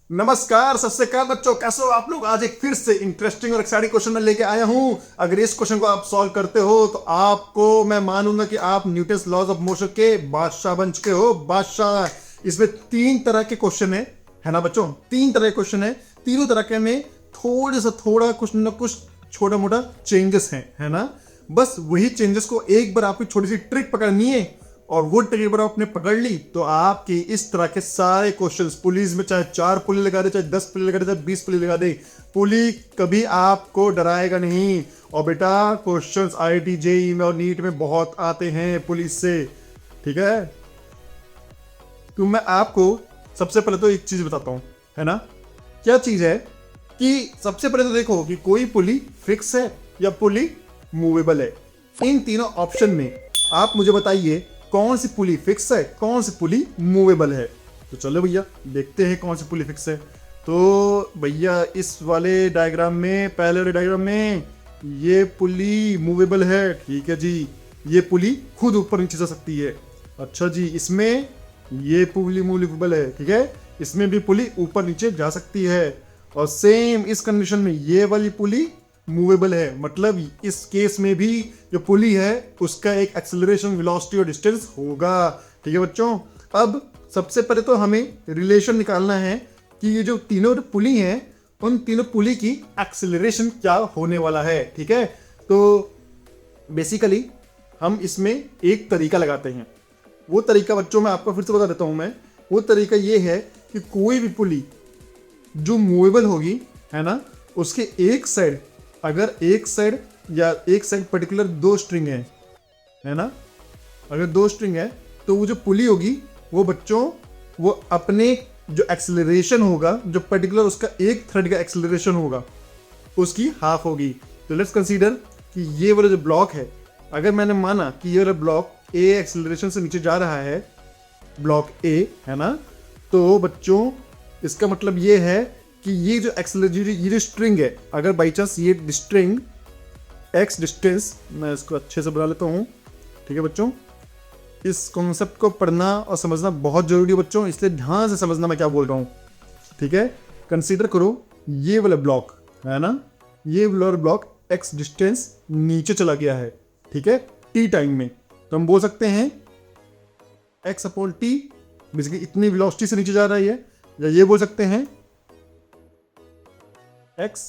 नमस्कार, सत श्री अकाल बच्चों, कैसे हो आप लोग। आज एक फिर से इंटरेस्टिंग और एक्साइटिंग क्वेश्चन में लेके आया हूं। अगर इस क्वेश्चन को आप सॉल्व करते हो तो आपको मैं मानूंगा कि आप न्यूटन्स लॉज ऑफ मोशन के बादशाह बन चुके हो। बादशाह। इसमें तीन तरह के क्वेश्चन है ना बच्चों। तीन तरह के क्वेश्चन है। तीनों तरह के में थोड़ा कुछ ना कुछ छोटा मोटा चेंजेस है ना। बस वही चेंजेस को एक बार आपकी छोटी सी ट्रिक पकड़नी है और वो ट्रिक बार आपने पकड़ ली तो आपकी इस तरह के सारे क्वेश्चंस, पुलिस में चाहे 4 पुली लगा दे, चाहे 10 पुली लगा दे, चाहे 20 पुली लगा दे, पुली कभी आपको डराएगा नहीं। और बेटा क्वेश्चंस आईआईटी जेईई में और नीट में बहुत आते हैं पुलिस से, ठीक है। तो मैं आपको सबसे पहले तो एक चीज बताता हूं, है ना। क्या चीज है कि सबसे पहले तो देखो कि कोई पुली फिक्स है या पुली मूवेबल है। इन तीनों ऑप्शन में आप मुझे बताइए कौन सी पुली फिक्स है, कौन सी पुली मूवेबल है। तो चलो भैया देखते हैं कौन सी पुली फिक्स है। तो भैया इस वाले डायग्राम में, पहले वाले डायग्राम में ये पुली मूवेबल है, ठीक है जी। ये पुली खुद ऊपर नीचे जा सकती है। अच्छा जी, इसमें ये पुली मूवेबल है, ठीक है। इसमें भी पुली ऊपर नीचे जा सकती है। और सेम इस कंडीशन में ये वाली पुली मूवेबल है, मतलब इस केस में भी जो पुली है उसका एक एक्सेलरेशन, वेलोसिटी और डिस्टेंस होगा, ठीक है बच्चों। अब सबसे पहले तो हमें रिलेशन निकालना है कि ये जो तीनों पुली हैं उन तीनों पुली की एक्सेलरेशन क्या होने वाला है, ठीक है। तो बेसिकली हम इसमें एक तरीका लगाते हैं। वो तरीका बच्चों मैं आपको फिर से बता देता हूं। मैं वो तरीका ये है कि कोई भी पुली जो मूवेबल होगी, है ना, उसके एक साइड, अगर एक साइड या एक साइड पर्टिकुलर दो स्ट्रिंग है ना, अगर दो स्ट्रिंग है तो वो जो पुली होगी वो बच्चों वो अपने जो एक्सेलरेशन होगा, जो पर्टिकुलर उसका एक थ्रेड का एक्सेलरेशन होगा उसकी हाफ होगी। तो लेट्स कंसीडर कि ये वाला जो ब्लॉक है, अगर मैंने माना कि ये वाला ब्लॉक ए एक्सेलरेशन से नीचे जा रहा है, ब्लॉक ए, है ना, तो बच्चों इसका मतलब ये है कि ये जो ये जो स्ट्रिंग है, अगर बाई चांस ये स्ट्रिंग एक्स डिस्टेंस, मैं इसको अच्छे से बना लेता हूँ, ठीक है बच्चों। इस कॉन्सेप्ट को पढ़ना और समझना बहुत जरूरी है बच्चों, इसलिए ध्यान से समझना मैं क्या बोल रहा हूँ, ठीक है। कंसीडर करो ये वाला ब्लॉक, है ना, ये वाला ब्लॉक एक्स डिस्टेंस नीचे चला गया है, ठीक है, टी टाइम में। तो हम बोल सकते हैं एक्स अपॉन टी, बेसिकली इतनी वेलोसिटी से नीचे जा रही है। या ये बोल सकते हैं x,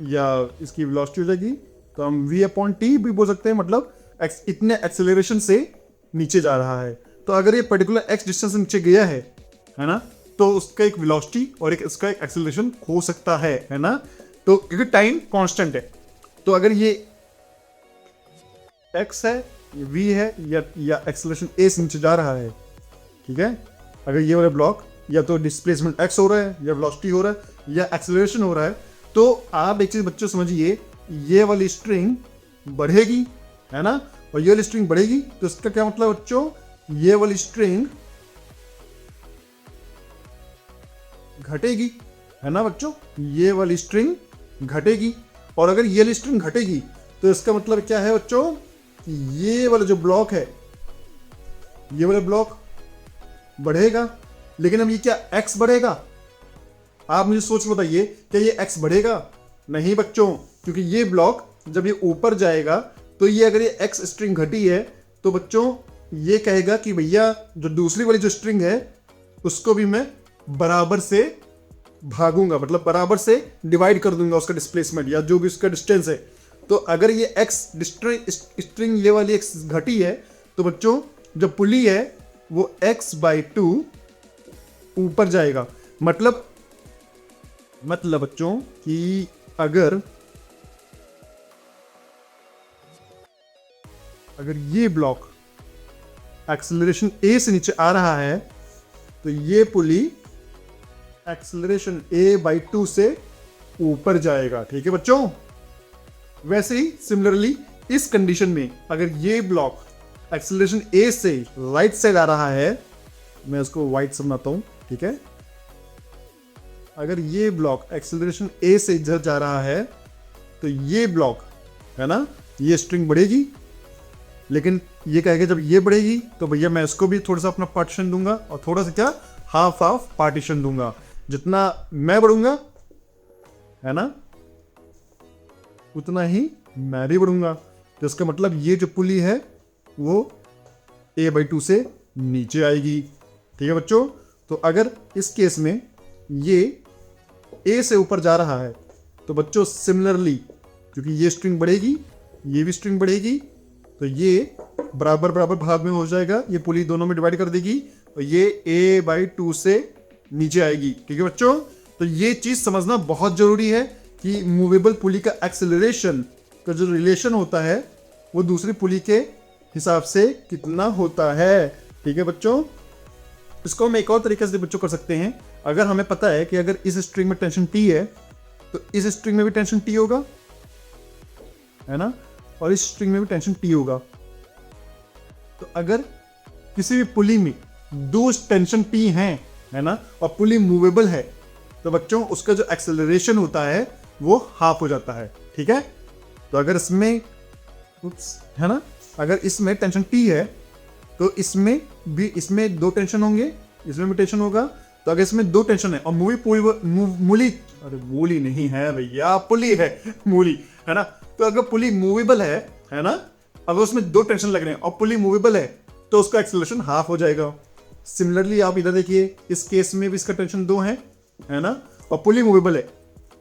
या इसकी वेलोसिटी हो जाएगी तो हम v अपॉन टी भी बोल सकते हैं, मतलब x इतने एक्सेलरेशन से नीचे जा रहा है। तो अगर ये पर्टिकुलर x डिस्टेंस से नीचे गया है ना, तो उसका एक वेलोसिटी और एक इसका एक एक्सेलरेशन हो सकता है ना। तो क्योंकि टाइम कांस्टेंट है, तो अगर ये x है, ये v है, या एक्सेलरेशन a से नीचे जा रहा है, ठीक है। अगर ये वाला ब्लॉक या तो डिस्प्लेसमेंट x हो रहा है, या वेलोसिटी हो रहा है, या एक्सेलरेशन हो रहा है, तो आप एक चीज बच्चों समझिए, ये वाली स्ट्रिंग बढ़ेगी, है ना, और ये वाली स्ट्रिंग बढ़ेगी। तो इसका क्या मतलब बच्चों, ये वाली स्ट्रिंग घटेगी, है ना बच्चों, ये वाली स्ट्रिंग घटेगी। और अगर ये वाली स्ट्रिंग घटेगी तो इसका मतलब क्या है बच्चों, कि ये वाला जो ब्लॉक है, ये वाला ब्लॉक बढ़ेगा। लेकिन अब ये क्या x बढ़ेगा? आप मुझे सोच बताइए, क्या ये x बढ़ेगा? नहीं बच्चों, क्योंकि ये ब्लॉक जब ये ऊपर जाएगा तो ये, अगर ये x स्ट्रिंग घटी है तो बच्चों ये कहेगा कि भैया जो दूसरी वाली जो स्ट्रिंग है उसको भी मैं बराबर से भागूंगा, मतलब बराबर से डिवाइड कर दूंगा उसका डिस्प्लेसमेंट या जो भी उसका डिस्टेंस है। तो अगर ये x स्ट्रिंग ये वाली x घटी है तो बच्चों जो पुली है वो x/2 ऊपर जाएगा। मतलब बच्चों कि अगर ये ब्लॉक एक्सेलरेशन a से नीचे आ रहा है तो ये पुली एक्सेलरेशन a/2 से ऊपर जाएगा, ठीक है बच्चों। वैसे ही सिमिलरली इस कंडीशन में अगर ये ब्लॉक एक्सेलरेशन a से राइट साइड आ रहा है, मैं इसको वाइट से बनाता हूं, ठीक है। अगर ये ब्लॉक एक्सेलरेशन a से इधर जा रहा है तो ये ब्लॉक, है ना, ये स्ट्रिंग बढ़ेगी। लेकिन ये कहेगा जब ये बढ़ेगी तो भैया मैं इसको भी थोड़ा सा अपना पार्टीशन दूंगा और थोड़ा सा क्या हाफ पार्टीशन दूंगा। जितना मैं बढ़ूंगा, है ना, उतना ही मैं भी बढ़ूंगा। तो इसका मतलब ये जो पुली है वो a/2 से नीचे आएगी। ठीक है बच्चों, तो अगर इस केस में ये a से ऊपर जा रहा है तो बच्चों सिमिलरली, क्योंकि ये स्ट्रिंग बढ़ेगी, ये भी स्ट्रिंग बढ़ेगी, तो ये बराबर बराबर भाग में हो जाएगा, ये पुली दोनों में डिवाइड कर देगी और ये a/2 से नीचे आएगी। ठीक है बच्चों, तो ये चीज समझना बहुत जरूरी है कि मूवेबल पुली का एक्सेलरेशन का जो रिलेशन होता है वो दूसरी पुली के हिसाब से कितना होता है। ठीक है बच्चों, इसको हम एक और तरीके से बच्चों कर सकते हैं। अगर हमें पता है कि अगर इस स्ट्रिंग में टेंशन T है तो इस स्ट्रिंग में भी टेंशन T होगा, है ना, और इस स्ट्रिंग में भी टेंशन T होगा। तो अगर किसी भी पुली में दो टेंशन T हैं, है ना, और पुली मूवेबल है, तो बच्चों उसका जो एक्सेलरेशन होता है वो हाफ हो जाता है। ठीक है, तो अगर इसमें है ना, अगर इसमें टेंशन T है तो इसमें दो टेंशन होंगे, इसमें भी टेंशन होगा। तो अगर इसमें दो टेंशन है और मूली नहीं है भैया, पुली है, मूली, है ना, तो अगर पुली मूवेबल है ना, अगर उसमें दो टेंशन लग रहे हैं और पुली मूवेबल है तो उसका एक्सेलरेशन हाफ हो जाएगा। सिमिलरली आप इधर देखिए, इस केस में भी इसका टेंशन 2 है ना, और पुली मूवेबल है,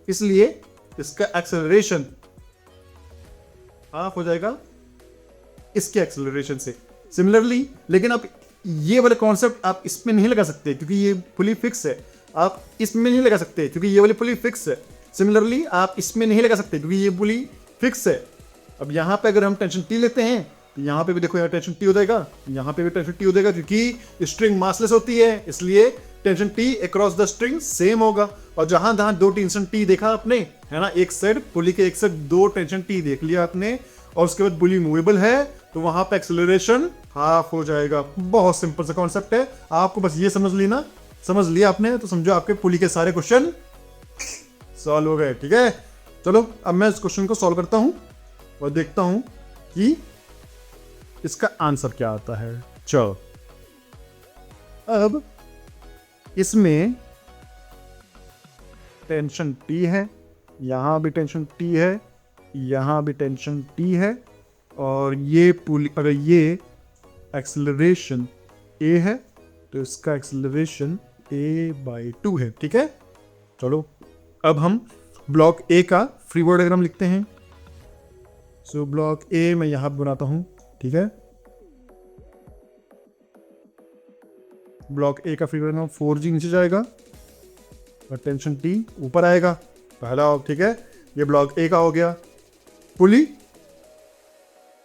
इसलिए इसका एक्सेलरेशन हाफ हो जाएगा इसके एक्सेलरेशन से। सिमिलरली, लेकिन आप ये वाले कॉन्सेप्ट आप इसमें नहीं लगा सकते क्योंकि ये पुली फिक्स है। आप इसमें नहीं लगा सकते क्योंकि ये वाली पुली फिक्स है। सिमिलरली आप इसमें नहीं लगा सकते क्योंकि ये पुली फिक्स है। अब यहाँ पे अगर हम टेंशन T लेते हैं तो यहाँ पे भी देखो, यहाँ टेंशन T हो जाएगा, यहाँ पे भी टेंशन T हो जाएगा, क्योंकि स्ट्रिंग मासलेस होती है इसलिए tension T across the string same होगा। और जहां जहां दो टेंशन T देखा आपने, है ना, एक साइड पुली के एक साइड दो टेंशन T देख लिया आपने, और उसके बाद पुली मूवेबल है तो वहां पे एक्सेलरेशन हाफ हो जाएगा। बहुत सिंपल सा कॉन्सेप्ट है, आपको बस ये समझ लिया आपने तो समझो आपके पुली के सारे क्वेश्चन सॉल्व हो गए। ठीक है, चलो अब मैं इस क्वेश्चन को सॉल्व करता हूं और देखता हूं कि इसका आंसर क्या आता है। चलो, अब इसमें टेंशन T है, यहां भी टेंशन T है, यहां भी टेंशन T है, और ये पुली, अगर ये एक्सेलरेशन A है तो इसका एक्सेलरेशन a/2 है। ठीक है, चलो अब हम ब्लॉक A का फ्री बॉडी डायग्राम लिखते हैं। सो ब्लॉक A मैं यहां बनाता हूं। ठीक है, ब्लॉक A का फ्री बॉडी डायग्राम 4G नीचे जाएगा और टेंशन T ऊपर आएगा, पहला। ठीक है, ये ब्लॉक A का हो गया।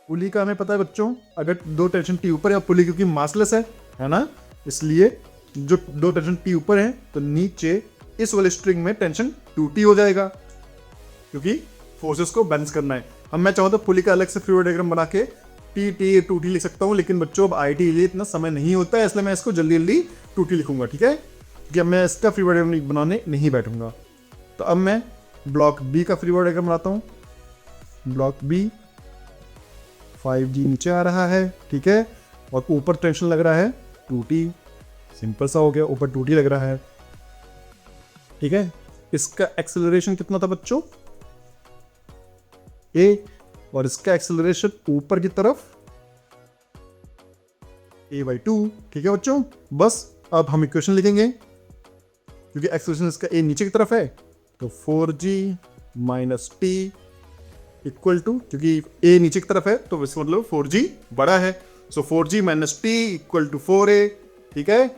पुली का हमें पता है बच्चों, अगर दो टेंशन T ऊपर है, पुली क्योंकि मासलेस है ना, इसलिए जो दो टेंशन T ऊपर है तो नीचे इस वाले स्ट्रिंग में टेंशन 2T हो जाएगा क्योंकि फोर्सेस को बैलेंस करना है। अब मैं चाहूँ तो पुली का अलग से फ्री बॉडी डायग्राम बना के T 2T लिख सकता हूँ, लेकिन बच्चों अब IT लिए इतना समय नहीं होता है, इसलिए मैं इसको जल्दी जल्दी 2T लिखूंगा। ठीक है, क्योंकि अब मैं इसका फ्री बॉडी डायग्राम बनाने नहीं बैठूंगा। तो अब मैं ब्लॉक B का फ्री बॉडी डायग्राम बनाता हूँ। ब्लॉक B 5G नीचे आ रहा है, ठीक है, और ऊपर टेंशन लग रहा है 2T, सिंपल सा हो गया, ऊपर 2T लग रहा है। ठीक है, इसका एक्सेलरेशन कितना था बच्चों, A, और इसका एक्सेलरेशन ऊपर की तरफ a/2। ठीक है बच्चों, बस अब हम इक्वेशन लिखेंगे क्योंकि एक्सेलरेशन इसका A नीचे की तरफ है, तो 4G minus T equal to, क्योंकि A नीचे की तरफ है तो इसका मतलब 4G बड़ा है, so 4G minus T equal to 4A। ठीक है,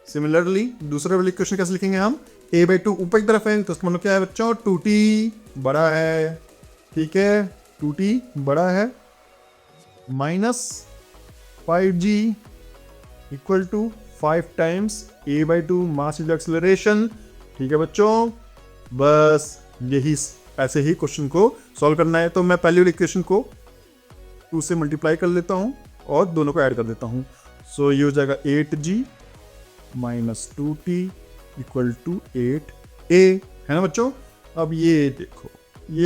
सिमिलरली दूसरा वाली इक्वेशन कैसे लिखेंगे हम, a/2 ऊपर की तरफ है तो इसका मतलब क्या है बच्चों, 2T बड़ा है। ठीक है, 2T बड़ा है, minus 5G equal to 5 times a/2 mass into acceleration. ठीक है बच्चों, बस यही ऐसे ही क्वेश्चन को सॉल्व करना है। तो मैं पहली वाली इक्वेशन को 2 से मल्टीप्लाई कर लेता हूँ और दोनों को ऐड कर देता हूँ। सो ये हो जाएगा 8G minus 2T equal to 8A, है ना बच्चों। अब ये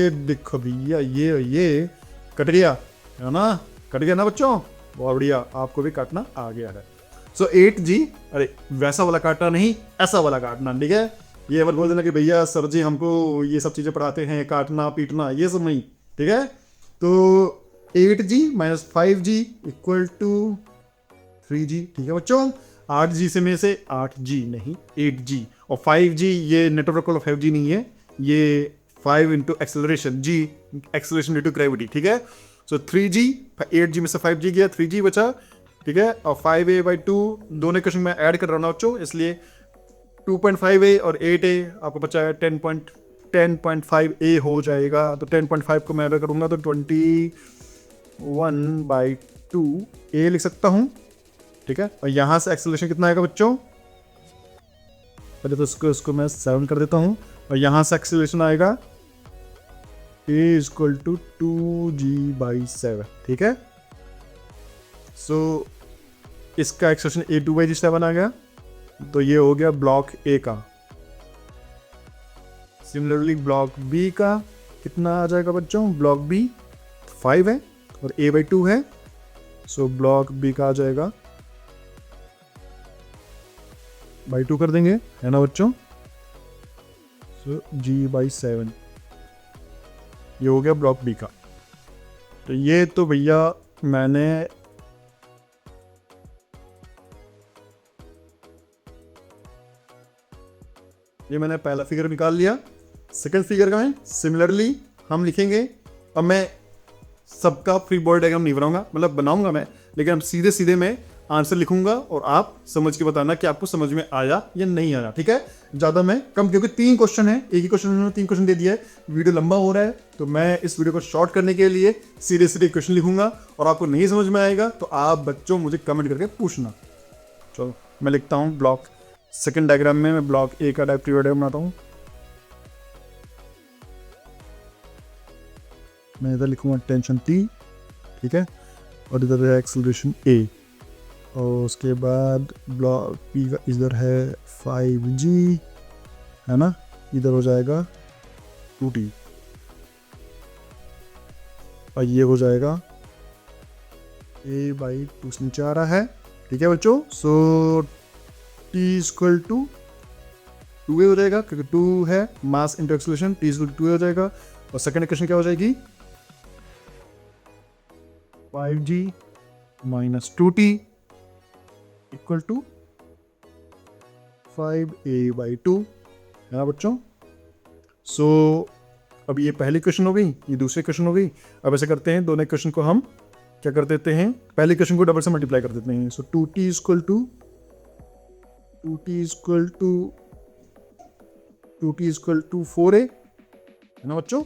देखो भैया, ये कट गया, है ना, कट गया ना बच्चों, बहुत बढ़िया, आपको भी काटना आ गया है। सो 8G, अरे वैसा वाला काटना नहीं, ऐसा वाला काटना। ठीक है, ये मत बोल देना कि भैया सर जी हमको ये सब चीज़ें पढ़ाते हैं, काटना पीटना ये सब नहीं, ठीक है। तो 8g minus 5g equal to 3g, ठीक है बच्चों। 8g से 8g नहीं 8g, और 5g ये नेटवर्क ऑफ 5g नहीं है, ये 5 into acceleration, g acceleration due to gravity, ठीक है। सो 3g, 8g में से 5g गया, 3g बचा, ठीक है। और 5a/2 दोनों क्वेश्चन में ऐड कर रहा हूँ ना बच्चों, इसलिए 2.5a और 8a आपको बचा है 10.5a हो जाएगा। तो 10.5 को मैं अगर करूँगा तो 21/2a लिख सकता हूँ, ठीक है। और यहाँ से एक्सेलरेशन कितना आएगा बच्चों, पहले तो इसको मैं 7 कर देता हूँ, और यहाँ से एक्सेलरेशन आएगा a इक्वल टू 2g/7, ठीक है। सो इसका एक्सेलरेशन a 2/7 आ गया, तो ये हो गया ब्लॉक ए का। सिमिलरली ब्लॉक बी का कितना आ जाएगा बच्चों, ब्लॉक बी 5 है और a/2 है, सो ब्लॉक बी का आ जाएगा by 2 कर देंगे, है ना बच्चों। सो g/7 ये हो गया ब्लॉक बी का। तो ये तो भैया मैंने पहला फिगर निकाल लिया। सेकंड फिगर का है सिमिलरली हम लिखेंगे। अब मैं सबका फ्री बॉडी डायग्राम नहीं बनाऊंगा, मतलब बनाऊंगा मैं, लेकिन अब सीधे सीधे मैं आंसर लिखूंगा और आप समझ के बताना कि आपको समझ में आया या नहीं आया, ठीक है। ज़्यादा मैं कम, क्योंकि 3 क्वेश्चन है, एक ही क्वेश्चन उन्होंने 3 क्वेश्चन दे दिया है, वीडियो लंबा हो रहा है, तो मैं इस वीडियो को शॉर्ट करने के लिए सीधे सीधे क्वेश्चन लिखूंगा, और आपको नहीं समझ में आएगा तो आप बच्चों मुझे कमेंट करके पूछना। चलो मैं लिखता हूँ ब्लॉक सेकंड डायग्राम में, मैं ब्लॉक ए का डायग्राम बनाता हूँ। मैं इधर लिखूंगा टेंशन T, ठीक है, और इधर है एक्सेलरेशन A, और उसके बाद ब्लॉक P का इधर है 5g, है ना, इधर हो जाएगा 2t, और ये हो जाएगा a/2 से नीचे आ रहा है, ठीक है बच्चों। सो t इक्वल टू 2a हो जाएगा, क्योंकि 2 है mass into acceleration, t equal to 2a हो जाएगा। और सेकंड इक्वेशन क्या हो जाएगी, 5g minus 2t equal to 5a/2, है ना बच्चों। सो अब ये पहली क्वेश्चन हो गई, ये दूसरी क्वेश्चन हो गई। अब ऐसे करते हैं, दोनों क्वेश्चन को हम क्या कर देते हैं, पहले क्वेश्चन को डबल से मल्टीप्लाई कर देते हैं। सो 2t इक्वल टू 4a, है ना बच्चों,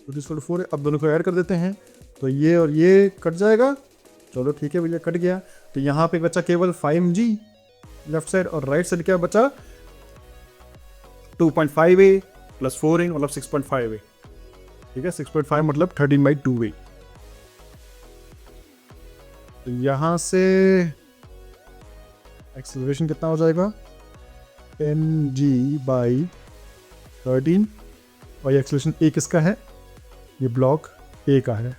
2t इक्वल टू 4a। अब दोनों को ऐड कर देते हैं, तो ये और ये कट जाएगा। चलो ठीक है भैया, कट गया। तो यहाँ पे बचा केवल 5g लेफ्ट साइड, और राइट साइड क्या बचा 2.5a प्लस 4a, मतलब 6.5a, ठीक है। 6.5 मतलब 13/2a। तो यहाँ से एक्सेलरेशन कितना हो जाएगा 10g/13, और ये एक्सेलरेशन A किसका है, ये ब्लॉक A का है,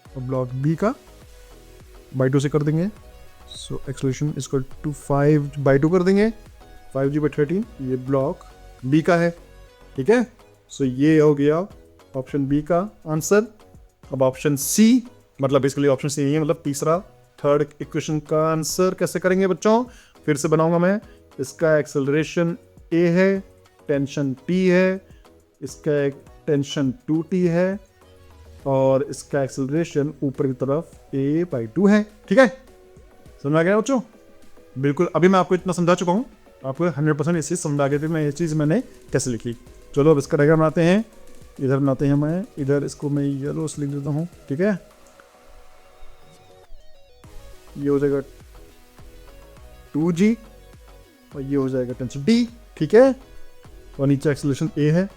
और ब्लॉक B का by 2 से कर देंगे। सो एक्सेलरेशन इक्वल टू 5/2 कर देंगे, 5g/13, ये ब्लॉक B का है, ठीक है। सो ये हो गया ऑप्शन B का आंसर। अब ऑप्शन C, मतलब बेसिकली ऑप्शन C नहीं है, मतलब तीसरा थर्ड इक्वेशन का आंसर कैसे करेंगे बच्चों, फिर से बनाऊंगा मैं। इसका एक्सेलरेशन A है, टेंशन T है, इसका एक टेंशन 2t है, और इसका एक्सेलरेशन ऊपर की तरफ a/2 है, ठीक है। समझ आ गया बच्चों, बिल्कुल। अभी मैं आपको इतना समझा चुका हूँ, आपको 100% ये चीज़ समझा गई थी मैं, ये चीज़ मैंने कैसे लिखी। चलो अब इसका डायग्राम बनाते हैं, इधर बनाते हैं। मैं इधर इसको मैं येलो से लिख देता हूँ, ठीक है। ये हो जाएगा 2g, और ये हो जाएगा टेंशन D, ठीक है। और नीचे एक्सेलरेशन A है,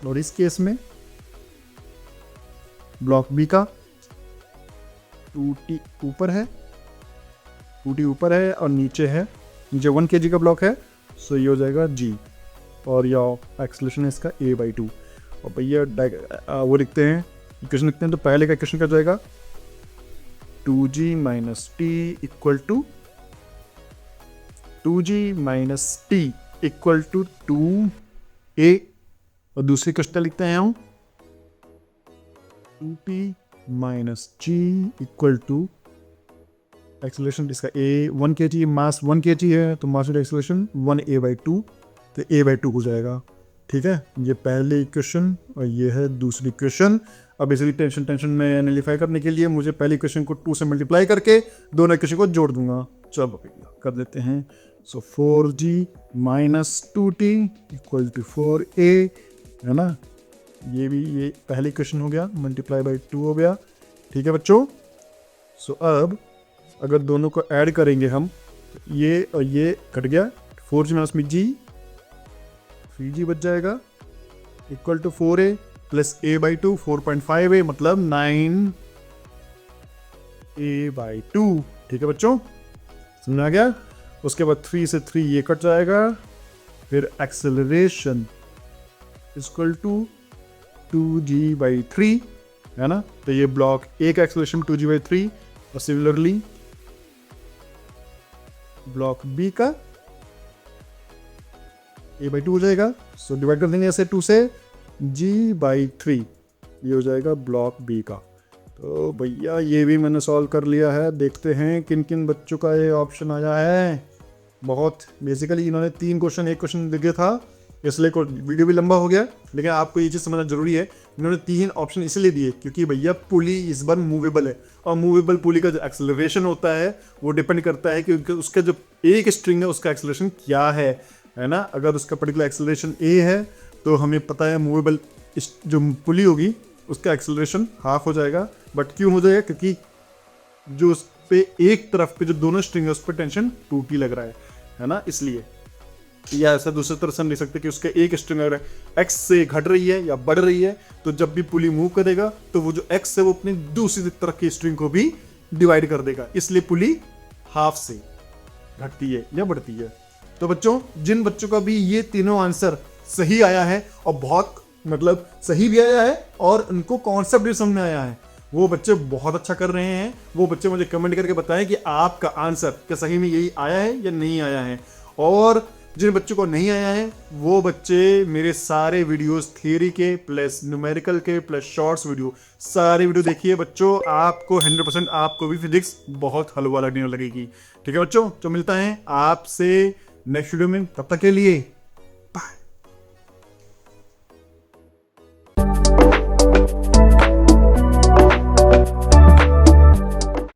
और इस केस में ब्लॉक B का 2t ऊपर है, 2t ऊपर है, और नीचे है, नीचे 1 kg का ब्लॉक है। सो ये हो जाएगा G, और यह एक्सेलरेशन है इसका a/2। और भैया वो लिखते हैं, इक्वेशन लिखते हैं। तो पहले का इक्वेशन क्या जाएगा 2g - t equal to 2g minus T equal to 2a, और दूसरी क्वेश्चन लिखते हैं हम 2t minus g equal to acceleration इसका a 1 kg, मास 1 kg है तो मास एक्सेलरेशन 1a/2, तो a/2 हो जाएगा। ठीक है, ये पहली इक्वेशन और ये है दूसरी इक्वेशन। अब इसी टेंशन में एनालिफाई करने के लिए मुझे पहली इक्वेशन को 2 से मल्टीप्लाई करके दोनों इक्वेशन को जोड़ दूंगा। चलो भैया कर देते हैं। सो 4g minus 2t equal to 4a, है ना। ये पहली इक्वेशन हो गया, मल्टीप्लाई बाई 2 हो गया। ठीक है बच्चों। सो अब अगर दोनों को ऐड करेंगे हम तो ये और ये कट गया, 4g माइनस में g, 3g बच जाएगा equal to 4a plus a/2, 4.5a मतलब 9a/2। ठीक है बच्चों, समझ आ गया। उसके बाद 3 से 3 ये कट जाएगा, फिर एक्सेलरेशन इक्वल टू 2g/3, है ना। तो ये ब्लॉक ए का एक्सेलरेशन 2g/3 और सिमिलरली ब्लॉक बी का a/2 हो जाएगा। सो डिवाइड कर देंगे ऐसे 2 से, g/3 ये हो जाएगा ब्लॉक बी का। तो भैया ये भी मैंने सॉल्व कर लिया है। देखते हैं किन किन बच्चों का ये ऑप्शन आया है। बहुत बेसिकली इन्होंने 3 क्वेश्चन, एक क्वेश्चन दिया था, इसलिए वीडियो भी लंबा हो गया। लेकिन आपको ये चीज़ समझना जरूरी है, इन्होंने 3 ऑप्शन इसलिए दिए क्योंकि भैया पुली इस बार मूवेबल है, और मूवेबल पुली का जो एक्सेलरेशन होता है वो डिपेंड करता है कि उसका जो एक स्ट्रिंग है उसका एक्सेलरेशन क्या है ना। अगर उसका पर्टिकुलर एक्सेलरेशन ए है तो हमें पता है मूवेबल जो पुली होगी उसका एक्सेलरेशन हाफ हो जाएगा। बट क्यों हो जाएगा? क्योंकि जो उस पे एक तरफ पे जो दोनों स्ट्रिंग है उस पर टेंशन 2t लग रहा है ना, इसलिए। या ऐसा दूसरी तरह से हम लिख सकते हैं कि उसका एक स्ट्रिंग अगर x से घट रही है या बढ़ रही है तो जब भी पुली मूव करेगा तो वो जो x है वो अपनी दूसरी तरफ की स्ट्रिंग को भी डिवाइड कर देगा, इसलिए पुली हाफ से घटती है या बढ़ती है। तो बच्चों, जिन बच्चों का भी ये तीनों आंसर सही आया है और बहुत मतलब सही भी आया है और उनको कॉन्सेप्ट भी समझ में आया है, वो बच्चे बहुत अच्छा कर रहे हैं। वो बच्चे मुझे कमेंट करके बताएं कि आपका आंसर क्या सही में यही आया है या नहीं आया है। और जिन बच्चों को नहीं आया है वो बच्चे मेरे सारे वीडियोस थियरी के प्लस न्यूमेरिकल के प्लस शॉर्ट्स वीडियो, सारे वीडियो देखिए बच्चों। आपको 100% आपको भी फिजिक्स बहुत हलवा लगने लगेगी। ठीक है बच्चों, तो मिलता है आपसे नेक्स्ट वीडियो में। तब तक के लिए